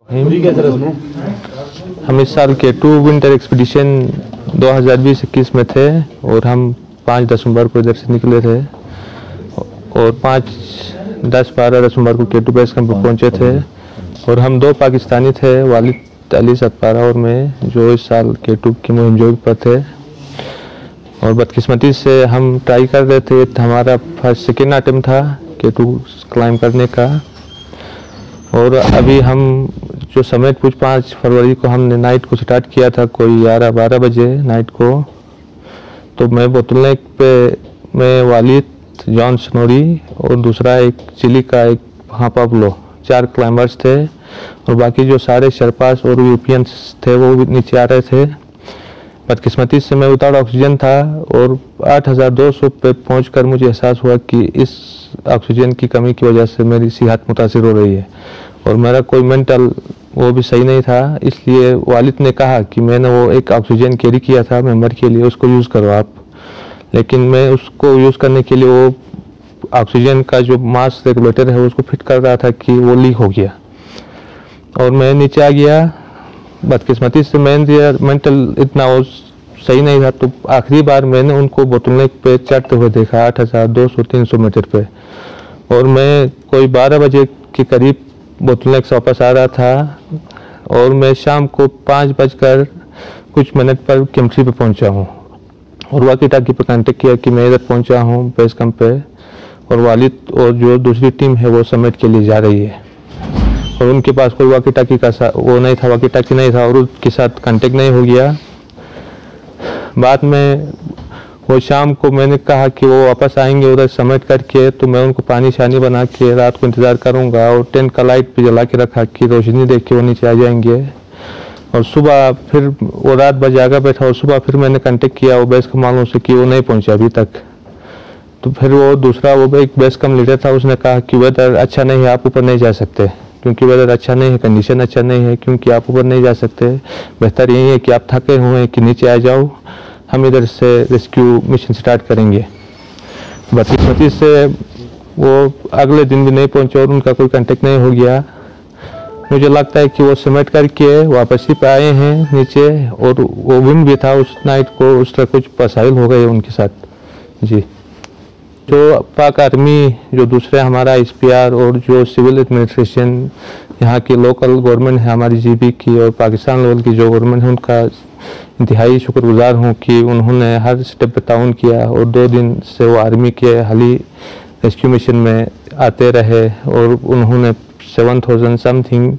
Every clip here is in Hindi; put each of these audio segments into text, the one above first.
हम इस साल के टू विंटर एक्सपीडिशन 2020-21 में थे और हम 5 दिसंबर को इधर से निकले थे और 5-10-12 दिसंबर को K2 बेस कैंप पर पहुंचे थे और हम 2 पाकिस्तानी थे, वालिद अली सतपारा और मैं, जो इस साल K2 की मुहिम जोग पर थे। और बदकिस्मती से हम ट्राई कर रहे थे, हमारा सेकेंड अटेम्प्ट था K2 क्लाइम करने का। और अभी हम जो समेत कुछ 5 फरवरी को हमने नाइट को स्टार्ट किया था, कोई 11-12 बजे नाइट को। तो मैं बोतलनेक पे मैं वालिद, जॉन स्नोरी और दूसरा एक चिली का एक पाब्लो, 4 क्लाइंबर्स थे और बाकी जो सारे शर्पास और यूरोपियंस थे वो भी नीचे आ रहे थे। बदकिस्मती से मैं विदाउट ऑक्सीजन था और 8200 पे पहुंचकर मुझे एहसास हुआ कि इस ऑक्सीजन की कमी की वजह से मेरी सेहत मुतासिर हो रही है और मेरा कोई मेंटल वो भी सही नहीं था। इसलिए वालिद ने कहा कि मैंने वो एक ऑक्सीजन कैरी किया था मेंबर के लिए, उसको यूज़ करो आप। लेकिन मैं उसको यूज़ करने के लिए वो ऑक्सीजन का जो मास रेगुलेटर है उसको फिट कर रहा था कि वो लीक हो गया और मैं नीचे आ गया। बदकिस्मती से मेंटल इतना वो सही नहीं था, तो आखिरी बार मैंने उनको बोतलनेक पे चढ़ते हुए देखा 8200-300 मीटर पे। और मैं कोई 12 बजे के करीब बोतलनेक से वापस आ रहा था और मैं शाम को 5 बजकर कुछ मिनट पर केम्ट्री पे पहुंचा हूं और वाकी टाकी पे कांटेक्ट किया कि मैं इधर पहुंचा हूं बेस कैंप पे और वालिद और जो दूसरी टीम है वो समिट के लिए जा रही है और उनके पास कोई वाकी टाकी का वो नहीं था, वाकी टाकी नहीं था और उसके साथ कांटेक्ट नहीं हो गया। बाद में वो शाम को मैंने कहा कि वो वापस आएंगे उधर समिट करके, तो मैं उनको पानी शानी बना के रात को इंतज़ार करूंगा और टेंट का लाइट भी जला के रखा कि रोशनी देख के वो नीचे आ जाएंगे। और सुबह फिर वो रात भर जागा बैठा और सुबह फिर मैंने कांटेक्ट किया वो बेस कैंप वालों से कि वो नहीं पहुंचे अभी तक। तो फिर वो दूसरा वो एक बेस कैंप लीडर था, उसने कहा कि वेदर अच्छा नहीं है, आप ऊपर नहीं जा सकते, क्योंकि वेदर अच्छा नहीं है, कंडीशन अच्छा नहीं है, क्योंकि आप ऊपर नहीं जा सकते। बेहतर यही है कि आप थके हुए हैं कि नीचे आ जाओ, हम इधर से रेस्क्यू मिशन स्टार्ट करेंगे। बदकिस्मती से वो अगले दिन भी नहीं पहुंचे और उनका कोई कांटेक्ट नहीं हो गया। मुझे लगता है कि वो समेट करके वापस ही पे आए हैं नीचे और वो विंड भी था उस नाइट को, उस तरह कुछ मसाइल हो गए उनके साथ जी। जो पाक आर्मी, जो दूसरे हमारा SPR और जो सिविल एडमिनिस्ट्रेशन, यहाँ की लोकल गवर्नमेंट है हमारी GB की और पाकिस्तान लेवल की जो गवर्नमेंट है, उनका इंतहाई शुक्रगुजार हूँ कि उन्होंने हर स्टेप पे ताउन किया और 2 दिन से वो आर्मी के हाली रेस्क्यू मिशन में आते रहे और उन्होंने 7000 समथिंग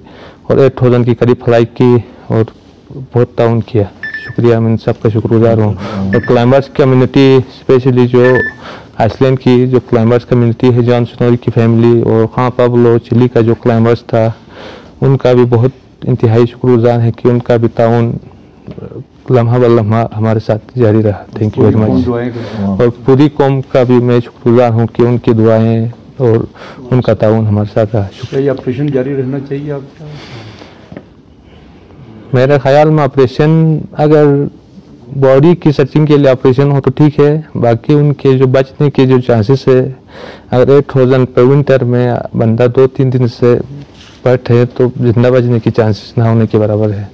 और 8000 की करीब फ्लाई की और बहुत ताउन किया। शुक्रिया, मैं सबका शुक्रगुजार हूँ। और क्लाइंबर्स कम्युनिटी, स्पेशली जो आइसलैंड की जो क्लाइंबर्स कम्युनिटी है, जॉन स्नोरी की फैमिली और पाब्लो चिली का जो क्लाइंबर्स था, उनका भी बहुत इंतहाई शुक्रगुजार है कि उनका भी ताउन लम्हा ब लम्हा हमारे साथ जारी रहा। Thank you very much. और पूरी कौम का भी मैं शुक्रगुजार हूँ कि उनकी दुआएं और उनका ताउन हमारे साथ रहा। शुक्रिया। ऑपरेशन जारी रहना चाहिए आपका? मेरे ख्याल में ऑपरेशन, अगर बॉडी की सर्चिंग के लिए ऑपरेशन हो तो ठीक है, बाकी उनके जो बचने के जो चांसेस है, अगर 8000 पर विंटर में बंदा 2-3 दिन से बैठे तो जिंदा बचने की चांसेस ना होने के बराबर है।